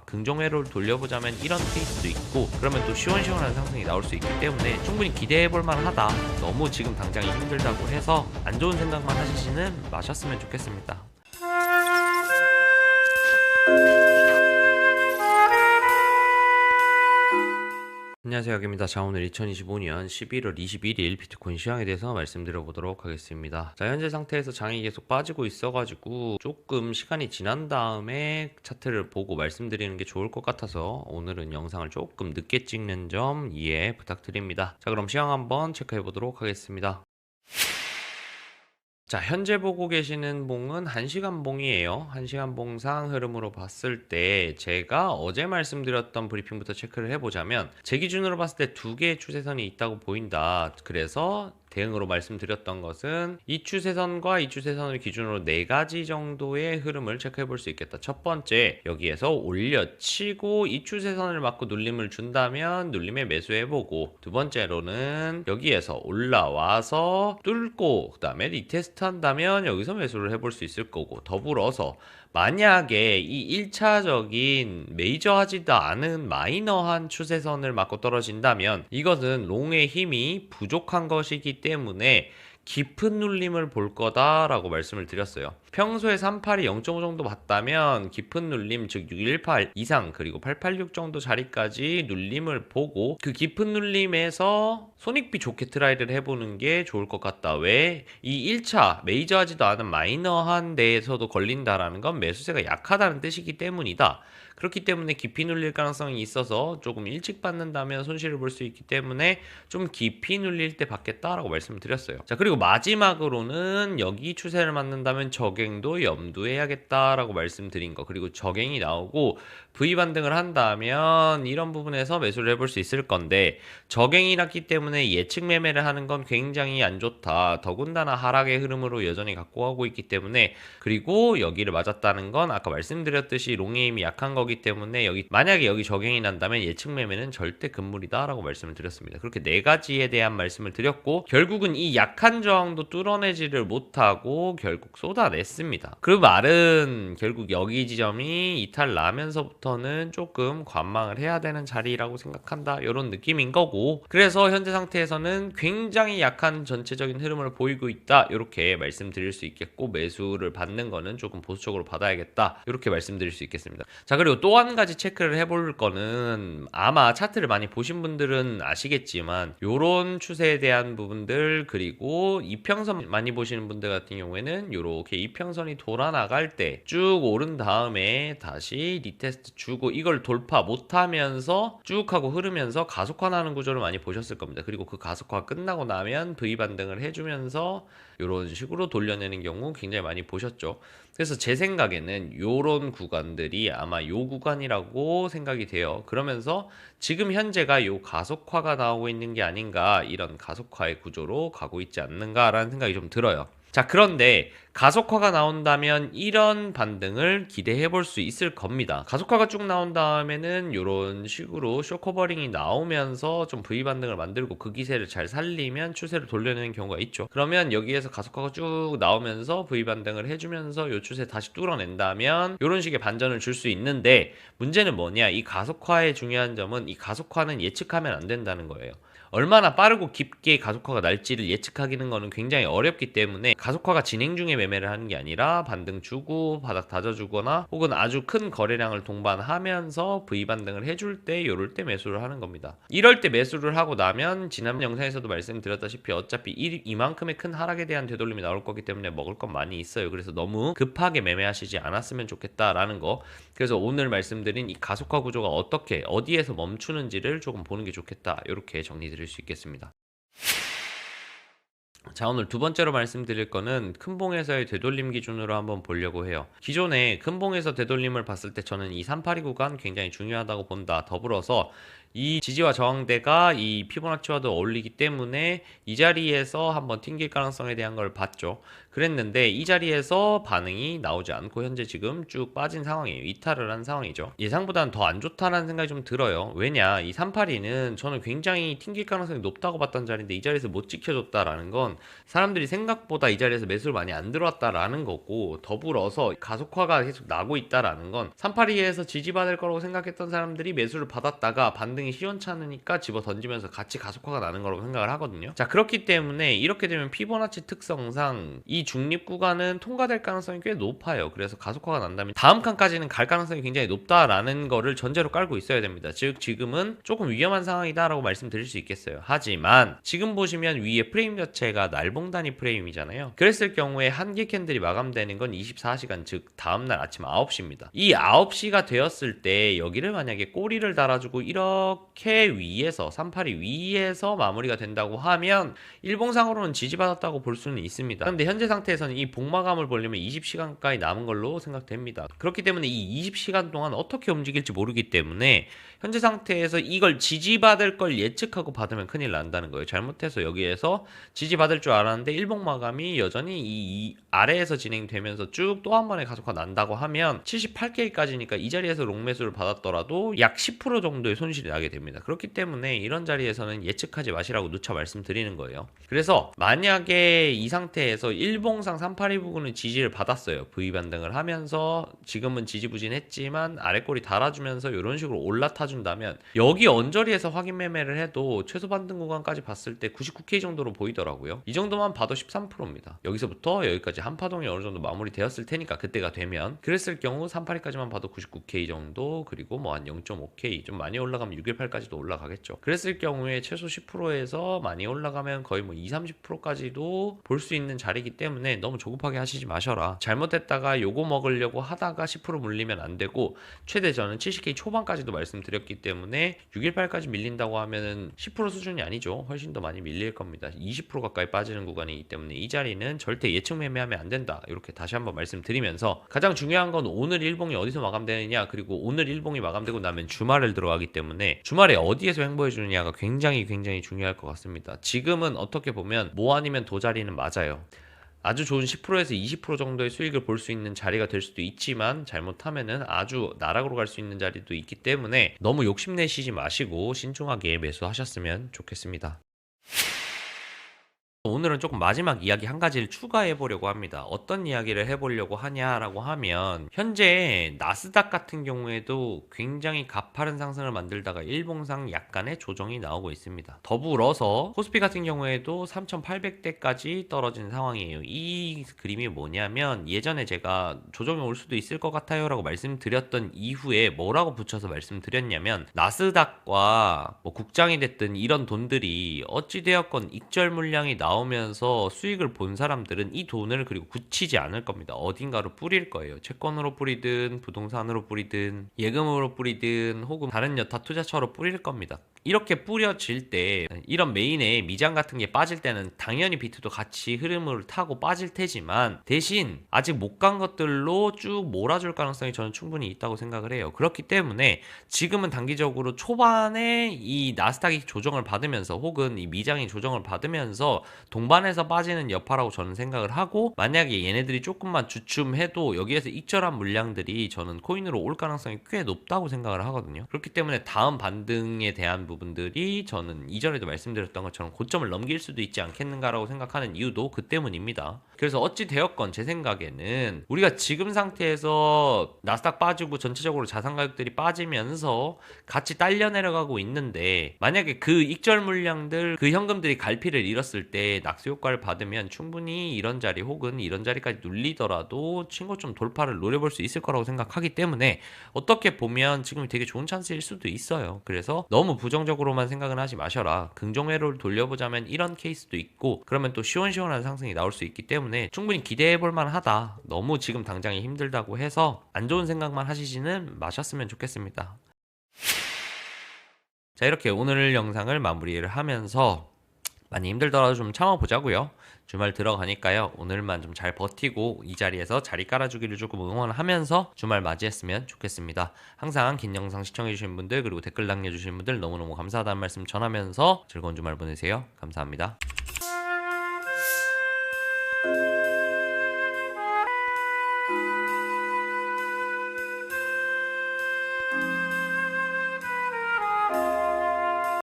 긍정 회로를 돌려보자면 이런 케이스도 있고, 그러면 또 시원시원한 상승이 나올 수 있기 때문에 충분히 기대해볼 만하다. 너무 지금 당장이 힘들다고 해서 안 좋은 생각만 하시지는 마셨으면 좋겠습니다. 안녕하세요, 여기입니다. 자, 오늘 2025년 11월 21일 비트코인 시황에 대해서 말씀드려 보도록 하겠습니다. 자, 현재 상태에서 장이 계속 빠지고 있어가지고 조금 시간이 지난 다음에 차트를 보고 말씀드리는 게 좋을 것 같아서 오늘은 영상을 조금 늦게 찍는 점 이해 부탁드립니다. 자, 그럼 시황 한번 체크해 보도록 하겠습니다. 자, 현재 보고 계시는 봉은 1시간 봉이에요. 1시간 봉상 흐름으로 봤을 때 제가 어제 말씀드렸던 브리핑부터 체크를 해보자면, 제 기준으로 봤을 때 두 개의 추세선이 있다고 보인다. 그래서 대응으로 말씀드렸던 것은 이 추세선과 이 추세선을 기준으로 4가지 정도의 흐름을 체크해 볼 수 있겠다. 첫 번째, 여기에서 올려치고 이 추세선을 맞고 눌림을 준다면 눌림에 매수해보고, 두 번째로는 여기에서 올라와서 뚫고 그 다음에 리테스트 한다면 여기서 매수를 해볼 수 있을 거고, 더불어서 만약에 이 1차적인 메이저하지도 않은 마이너한 추세선을 맞고 떨어진다면 이것은 롱의 힘이 부족한 것이기 때문에 깊은 눌림을 볼 거다라고 말씀을 드렸어요. 평소에 38이 0.5 정도 봤다면 깊은 눌림, 즉 618 이상 그리고 886 정도 자리까지 눌림을 보고 그 깊은 눌림에서 손익비 좋게 트라이를 해보는 게 좋을 것 같다. 왜? 이 1차 메이저하지도 않은 마이너한 데에서도 걸린다라는 건 매수세가 약하다는 뜻이기 때문이다. 그렇기 때문에 깊이 눌릴 가능성이 있어서 조금 일찍 받는다면 손실을 볼 수 있기 때문에 좀 깊이 눌릴 때 받겠다라고 말씀을 드렸어요. 자, 그리고 마지막으로는 여기 추세를 맞는다면 저갱도 염두해야겠다라고 말씀드린 거, 그리고 저갱이 나오고 V 반등을 한다면 이런 부분에서 매수를 해볼 수 있을 건데, 저갱이 났기 때문에 예측 매매를 하는 건 굉장히 안 좋다. 더군다나 하락의 흐름으로 여전히 갖고 가고 있기 때문에, 그리고 여기를 맞았다는 건 아까 말씀드렸듯이 롱의 힘이 약한 거기 때문에 만약에 여기 저갱이 난다면 예측 매매는 절대 금물이다 라고 말씀을 드렸습니다. 그렇게 4가지에 대한 말씀을 드렸고, 결국은 이 약한 저항도 뚫어내지를 못하고 결국 쏟아냈습니다. 그 말은 결국 여기 지점이 이탈 나면서부터는 조금 관망을 해야 되는 자리라고 생각한다, 이런 느낌인 거고, 그래서 현재 상태에서는 굉장히 약한 전체적인 흐름을 보이고 있다, 이렇게 말씀드릴 수 있겠고, 매수를 받는 거는 조금 보수적으로 받아야겠다, 이렇게 말씀드릴 수 있겠습니다. 자, 그리고 또 한 가지 체크를 해볼 거는, 아마 차트를 많이 보신 분들은 아시겠지만 요런 추세에 대한 부분들, 그리고 이평선 많이 보시는 분들 같은 경우에는 요렇게 이평선이 돌아 나갈 때 쭉 오른 다음에 다시 리테스트 주고 이걸 돌파 못하면서 쭉 하고 흐르면서 가속화나는 구조를 많이 보셨을 겁니다. 그리고 그 가속화 끝나고 나면 V 반등을 해주면서 이런 식으로 돌려내는 경우 굉장히 많이 보셨죠. 그래서 제 생각에는 요런 구간들이 아마 요 구간이라고 생각이 돼요. 그러면서 지금 현재가 요 가속화가 나오고 있는 게 아닌가, 이런 가속화의 구조로 가고 있지 않는가라는 생각이 좀 들어요. 자, 그런데 가속화가 나온다면 이런 반등을 기대해 볼 수 있을 겁니다. 가속화가 쭉 나온 다음에는 이런 식으로 쇼커버링이 나오면서 좀 V 반등을 만들고 그 기세를 잘 살리면 추세를 돌려내는 경우가 있죠. 그러면 여기에서 가속화가 쭉 나오면서 V 반등을 해주면서 이 추세 다시 뚫어낸다면 이런 식의 반전을 줄 수 있는데, 문제는 뭐냐, 이 가속화의 중요한 점은 이 가속화는 예측하면 안 된다는 거예요. 얼마나 빠르고 깊게 가속화가 날지를 예측하기는 거는 굉장히 어렵기 때문에, 가속화가 진행 중에 매매를 하는 게 아니라 반등 주고 바닥 다져주거나 혹은 아주 큰 거래량을 동반하면서 V 반등을 해줄 때, 요럴 때 매수를 하는 겁니다. 이럴 때 매수를 하고 나면 지난 영상에서도 말씀드렸다시피 어차피 이만큼의 큰 하락에 대한 되돌림이 나올 거기 때문에 먹을 건 많이 있어요. 그래서 너무 급하게 매매하시지 않았으면 좋겠다라는 거. 그래서 오늘 말씀드린 이 가속화 구조가 어떻게 어디에서 멈추는지를 조금 보는 게 좋겠다, 이렇게 정리드릴 수 있겠습니다. 자, 오늘 두 번째로 말씀드릴 거는 큰봉에서의 되돌림 기준으로 한번 보려고 해요. 기존에 큰봉에서 되돌림을 봤을 때 저는 이 382 구간 굉장히 중요하다고 본다. 더불어서 이 지지와 저항대가 이 피보나치와도 어울리기 때문에 이 자리에서 한번 튕길 가능성에 대한 걸 봤죠. 그랬는데 이 자리에서 반응이 나오지 않고 현재 지금 쭉 빠진 상황이에요. 이탈을 한 상황이죠. 예상보다는 더 안 좋다는 생각이 좀 들어요. 왜냐, 이 382는 저는 굉장히 튕길 가능성이 높다고 봤던 자리인데 이 자리에서 못 지켜줬다라는 건 사람들이 생각보다 이 자리에서 매수를 많이 안 들어왔다라는 거고, 더불어서 가속화가 계속 나고 있다라는 건 382에서 지지받을 거라고 생각했던 사람들이 매수를 받았다가 반등이 시원찮으니까 집어 던지면서 같이 가속화가 나는 거라고 생각을 하거든요. 자, 그렇기 때문에 이렇게 되면 피보나치 특성상 이 중립 구간은 통과될 가능성이 꽤 높아요. 그래서 가속화가 난다면 다음 칸까지는 갈 가능성이 굉장히 높다라는 거를 전제로 깔고 있어야 됩니다. 즉 지금은 조금 위험한 상황이다라고 말씀드릴 수 있겠어요. 하지만 지금 보시면 위에 프레임 자체가 날봉 단위 프레임이잖아요. 그랬을 경우에 한개 캔들이 마감되는 건 24시간, 즉 다음날 아침 9시입니다. 이 9시가 되었을 때 여기를 만약에 꼬리를 달아주고 이렇게 위에서 382 위에서 마무리가 된다고 하면 일봉상으로는 지지받았다고 볼 수는 있습니다. 그런데 현재 상태에서는 이 복마감을 보려면 20시간 가까이 남은 걸로 생각됩니다. 그렇기 때문에 이 20시간 동안 어떻게 움직일지 모르기 때문에 현재 상태에서 이걸 지지받을 걸 예측하고 받으면 큰일 난다는 거예요. 잘못해서 여기에서 지지받을 줄 알았는데 일봉 마감이 여전히 이 아래에서 진행되면서 쭉 또 한 번의 가속화 난다고 하면 78K까지니까 이 자리에서 롱매수를 받았더라도 약 10% 정도의 손실이 나게 됩니다. 그렇기 때문에 이런 자리에서는 예측하지 마시라고 누차 말씀드리는 거예요. 그래서 만약에 이 상태에서 일봉상 382 부근은 지지를 받았어요. V 반등을 하면서 지금은 지지부진했지만 아래꼬리 달아주면서 이런 식으로 올라타준다면 여기 언저리에서 확인 매매를 해도 최소 반등 구간까지 봤을 때 99K 정도로 보이더라고요. 이 정도만 봐도 13%입니다. 여기서부터 여기까지 한 파동이 어느 정도 마무리 되었을 테니까 그때가 되면, 그랬을 경우 382까지만 봐도 99K 정도, 그리고 뭐 한 0.5K 좀 많이 올라가면 618까지도 올라가겠죠. 그랬을 경우에 최소 10%에서 많이 올라가면 거의 뭐 20, 30%까지도 볼 수 있는 자리이기 때문에 너무 조급하게 하시지 마셔라. 잘못했다가 요거 먹으려고 하다가 10% 물리면 안 되고, 최대 저는 70K 초반까지도 말씀드렸기 때문에 618까지 밀린다고 하면은 10% 수준이 아니죠. 훨씬 더 많이 밀릴 겁니다. 20% 가까이 빠지는 구간이기 때문에 이 자리는 절대 예측 매매하면 안 된다. 이렇게 다시 한번 말씀드리면서, 가장 중요한 건 오늘 일봉이 어디서 마감되느냐, 그리고 오늘 일봉이 마감되고 나면 주말을 들어가기 때문에 주말에 어디에서 횡보해 주느냐가 굉장히 중요할 것 같습니다. 지금은 어떻게 보면 모 아니면 도 자리는 맞아요. 아주 좋은 10%에서 20% 정도의 수익을 볼 수 있는 자리가 될 수도 있지만, 잘못하면은 아주 나락으로 갈 수 있는 자리도 있기 때문에 너무 욕심내시지 마시고 신중하게 매수하셨으면 좋겠습니다. 오늘은 조금 마지막 이야기 한 가지를 추가해 보려고 합니다. 어떤 이야기를 해보려고 하냐라고 하면, 현재 나스닥 같은 경우에도 굉장히 가파른 상승을 만들다가 일봉상 약간의 조정이 나오고 있습니다. 더불어서 코스피 같은 경우에도 3,800대까지 떨어진 상황이에요. 이 그림이 뭐냐면, 예전에 제가 조정이 올 수도 있을 것 같아요 라고 말씀드렸던 이후에 뭐라고 붙여서 말씀드렸냐면, 나스닥과 뭐 국장이 됐든 이런 돈들이 어찌되었건 익절 물량이 나오면서 수익을 본 사람들은 이 돈을 그리고 굳히지 않을 겁니다. 어딘가로 뿌릴 거예요. 채권으로 뿌리든 부동산으로 뿌리든 예금으로 뿌리든 혹은 다른 여타 투자처로 뿌릴 겁니다. 이렇게 뿌려질 때 이런 메인에 미장 같은 게 빠질 때는 당연히 비트도 같이 흐름을 타고 빠질 테지만, 대신 아직 못 간 것들로 쭉 몰아줄 가능성이 저는 충분히 있다고 생각을 해요. 그렇기 때문에 지금은 단기적으로 초반에 이 나스닥이 조정을 받으면서 혹은 이 미장이 조정을 받으면서 동반해서 빠지는 여파라고 저는 생각을 하고, 만약에 얘네들이 조금만 주춤해도 여기에서 익절한 물량들이 저는 코인으로 올 가능성이 꽤 높다고 생각을 하거든요. 그렇기 때문에 다음 반등에 대한 부분들이 저는 이전에도 말씀드렸던 것처럼 고점을 넘길 수도 있지 않겠는가라고 생각하는 이유도 그 때문입니다. 그래서 어찌 되었건 제 생각에는 우리가 지금 상태에서 나스닥 빠지고 전체적으로 자산 가격들이 빠지면서 같이 딸려 내려가고 있는데, 만약에 그 익절 물량들, 그 현금들이 갈피를 잃었을 때 낙수 효과를 받으면 충분히 이런 자리 혹은 이런 자리까지 눌리더라도 친고점 돌파를 노려볼 수 있을 거라고 생각하기 때문에, 어떻게 보면 지금이 되게 좋은 찬스일 수도 있어요. 그래서 너무 부정적으로만 생각은 하지 마셔라. 긍정회로를 돌려보자면 이런 케이스도 있고, 그러면 또 시원시원한 상승이 나올 수 있기 때문에 충분히 기대해볼 만하다. 너무 지금 당장이 힘들다고 해서 안 좋은 생각만 하시지는 마셨으면 좋겠습니다. 자, 이렇게 오늘 영상을 마무리를 하면서 많이 힘들더라도 좀 참아보자고요. 주말 들어가니까요. 오늘만 좀 잘 버티고 이 자리에서 자리 깔아주기를 조금 응원하면서 주말 맞이했으면 좋겠습니다. 항상 긴 영상 시청해주신 분들 그리고 댓글 남겨주신 분들 너무너무 감사하다는 말씀 전하면서 즐거운 주말 보내세요. 감사합니다.